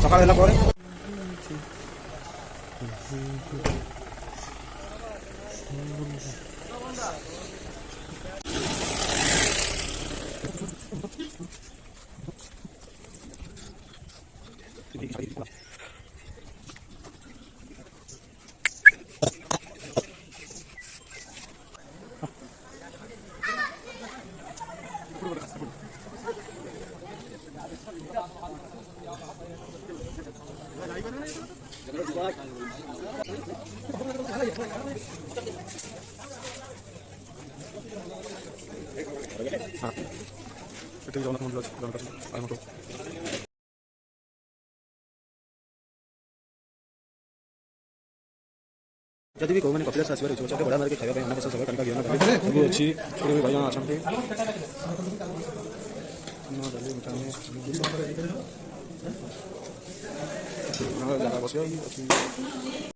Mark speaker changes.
Speaker 1: ସକାଳ ହେଲା ପରେ ଏଠି ଜଗନ୍ନାଥ ମନ୍ଦିର ଅଛି ଜଗନ୍ନାଥ जदि भी कौन कपिलास आसबार इच्छा अच्छे बड़ा मार्के खाଇବା अन्न प्रसाद सब कणका ज्ञान सब अच्छी भाई अच्छा जगह बस